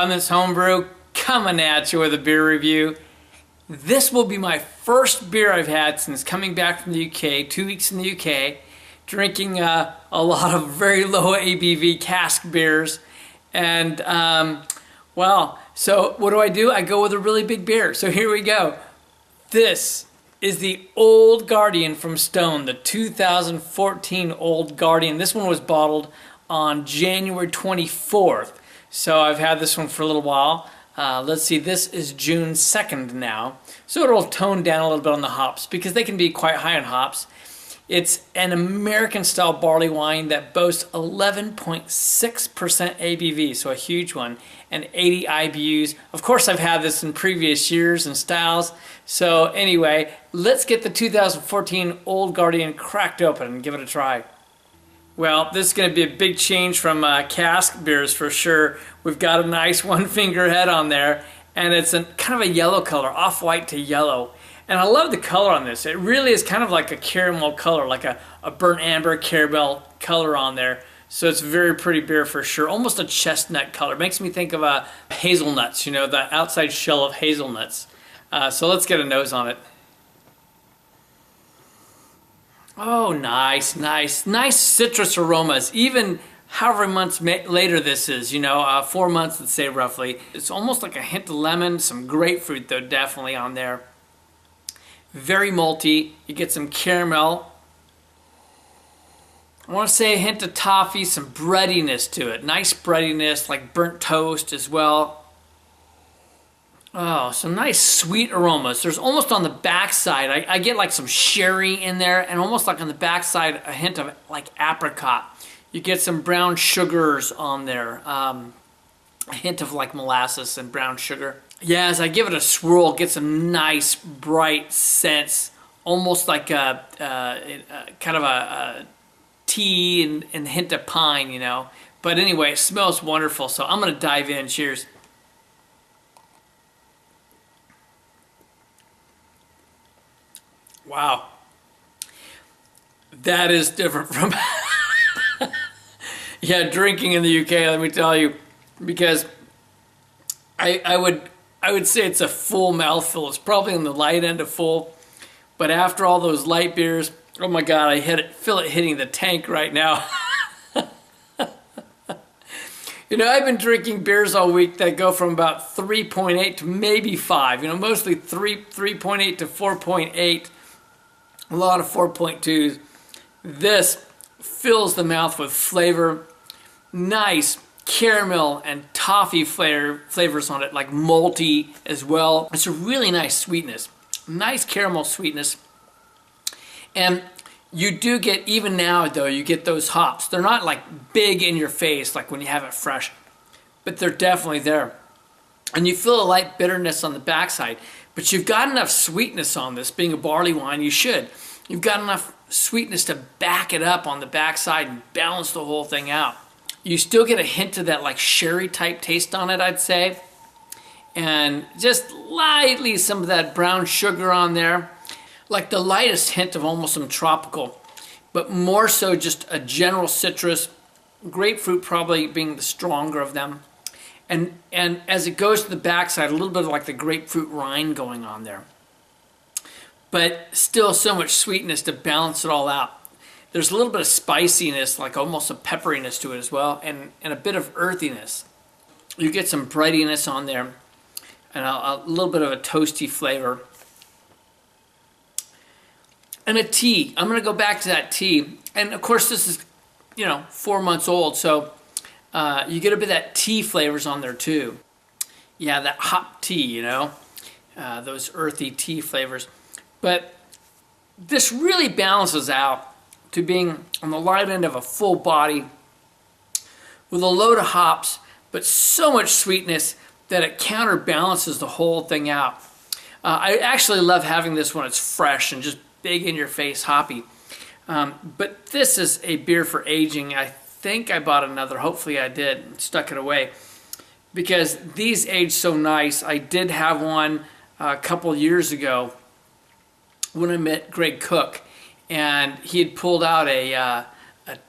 Clemens Homebrew, coming at you with a beer review. This will be my first beer I've had since coming back from the UK, 2 weeks in the UK, drinking a lot of very low ABV cask beers. And, well, so what do? I go with a really big beer. So here we go. This is the Old Guardian from Stone, the 2014 Old Guardian. This one was bottled on January 24th. So I've had this one for a little while. Let's see, this is June 2nd now. So it'll tone down a little bit on the hops because they can be quite high on hops. It's an American style barley wine that boasts 11.6% ABV, so a huge one, and 80 IBUs. Of course, I've had this in previous years and styles. So anyway, let's get the 2014 Old Guardian cracked open and give it a try. Well, this is going to be a big change from cask beers for sure. We've got a nice one finger head on there, and it's kind of a yellow color, off-white to yellow. And I love the color on this. It really is kind of like a caramel color, like a burnt amber caramel color on there. So it's a very pretty beer for sure. Almost a chestnut color. Makes me think of hazelnuts, you know, the outside shell of hazelnuts. So let's get a nose on it. Oh, nice, nice. Nice citrus aromas. Even however months later this is, you know, 4 months, let's say roughly. It's almost like a hint of lemon, some grapefruit though, definitely on there. Very malty. You get some caramel. I want to say a hint of toffee, some breadiness to it. Nice breadiness, like burnt toast as well. Oh, some nice sweet aromas. There's almost on the backside, I get like some sherry in there, and almost like on the backside, a hint of like apricot. You get some brown sugars on there. A hint of like molasses and brown sugar. Yeah, as I give it a swirl, get some nice bright scents, almost like a kind of a tea and hint of pine, you know. But anyway, it smells wonderful, so I'm gonna dive in. Cheers. Wow, that is different from yeah, drinking in the UK. Let me tell you, because I would say it's a full mouthful. It's probably on the light end of full, but after all those light beers, oh my God, I feel it hitting the tank right now. You know, I've been drinking beers all week that go from about 3.8 to maybe 5. You know, mostly 3.8 to 4.8. A lot of 4.2s. This fills the mouth with flavor. Nice caramel and toffee flavors on it, like malty as well. It's a really nice sweetness. Nice caramel sweetness. And you do get, even now though, you get those hops. They're not like big in your face like when you have it fresh, but they're definitely there. And you feel a light bitterness on the backside. But you've got enough sweetness on this, being a barley wine, you should. You've got enough sweetness to back it up on the backside and balance the whole thing out. You still get a hint of that like sherry type taste on it, I'd say. And just lightly some of that brown sugar on there. Like the lightest hint of almost some tropical, but more so just a general citrus, grapefruit probably being the stronger of them. And as it goes to the backside, a little bit of like the grapefruit rind going on there. But still so much sweetness to balance it all out. There's a little bit of spiciness, like almost a pepperiness to it as well, and a bit of earthiness. You get some breadiness on there, and a little bit of a toasty flavor. And a tea. I'm going to go back to that tea. And of course this is, you know, 4 months old, so you get a bit of that tea flavors on there too. Yeah, that hop tea, you know, those earthy tea flavors. But this really balances out to being on the light end of a full body with a load of hops, but so much sweetness that it counterbalances the whole thing out. I actually love having this when it's fresh and just big in your face hoppy. But this is a beer for aging. I think I bought another, hopefully I did, stuck it away, because these age so nice. I did have one a couple years ago when I met Greg Cook, and he had pulled out a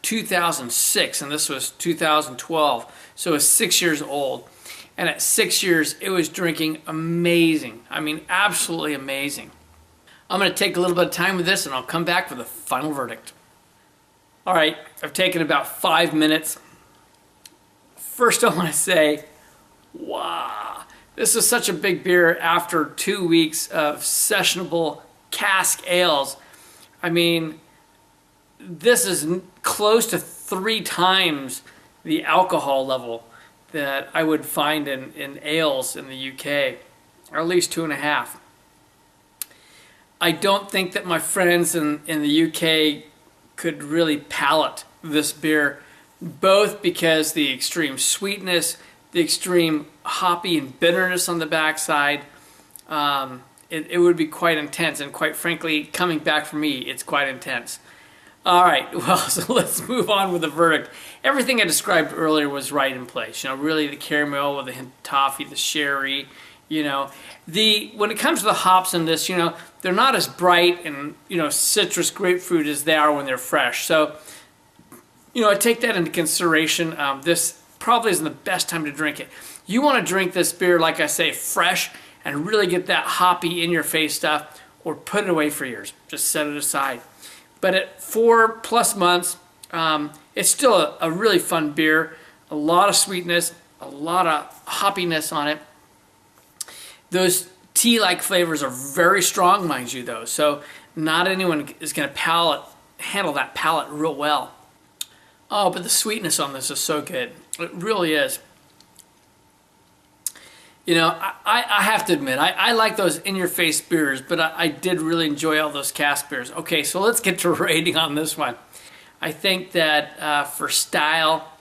2006, and this was 2012, so it's 6 years old. And at 6 years, it was drinking amazing. I mean, absolutely amazing. I'm going to take a little bit of time with this and I'll come back with a final verdict. All right, I've taken about 5 minutes. First, I want to say, wow, this is such a big beer after 2 weeks of sessionable cask ales. I mean, this is close to 3 times the alcohol level that I would find in ales in the UK, or at least 2.5. I don't think that my friends in the UK could really palate this beer, both because the extreme sweetness, the extreme hoppy and bitterness on the backside, it would be quite intense, and quite frankly, coming back for me, it's quite intense. All right, well, so let's move on with the verdict. Everything I described earlier was right in place. You know, really the caramel with the hint of toffee, the sherry, you know. When it comes to the hops in this, you know, they're not as bright and, you know, citrus grapefruit as they are when they're fresh. So, you know, I take that into consideration. This probably isn't the best time to drink it. You want to drink this beer, like I say, fresh and really get that hoppy in-your-face stuff, or put it away for years. Just set it aside. But at 4+ months, it's still a really fun beer. A lot of sweetness, a lot of hoppiness on it. Those tea-like flavors are very strong, mind you, though. So not anyone is going to handle that palate real well. Oh, but the sweetness on this is so good. It really is. You know, I have to admit, I like those in-your-face beers, but I did really enjoy all those cask beers. Okay, so let's get to rating on this one. I think that for style,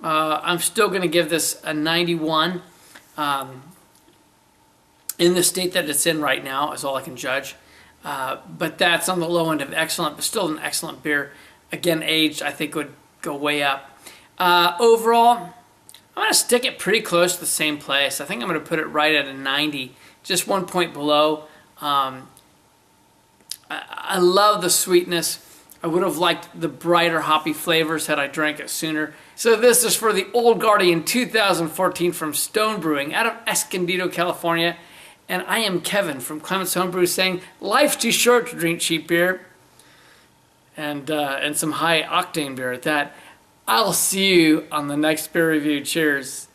I'm still going to give this a 91. In the state that it's in right now is all I can judge. But that's on the low end of excellent, but still an excellent beer. Again, aged, I think would go way up. Overall, I'm going to stick it pretty close to the same place. I think I'm going to put it right at a 90, just 1 point below. I love the sweetness. I would have liked the brighter hoppy flavors had I drank it sooner. So this is for the Old Guardian 2014 from Stone Brewing out of Escondido, California. And I am Kevin from Clement's Homebrew saying, life's too short to drink cheap beer. And some high octane beer at that. I'll see you on the next beer review. Cheers.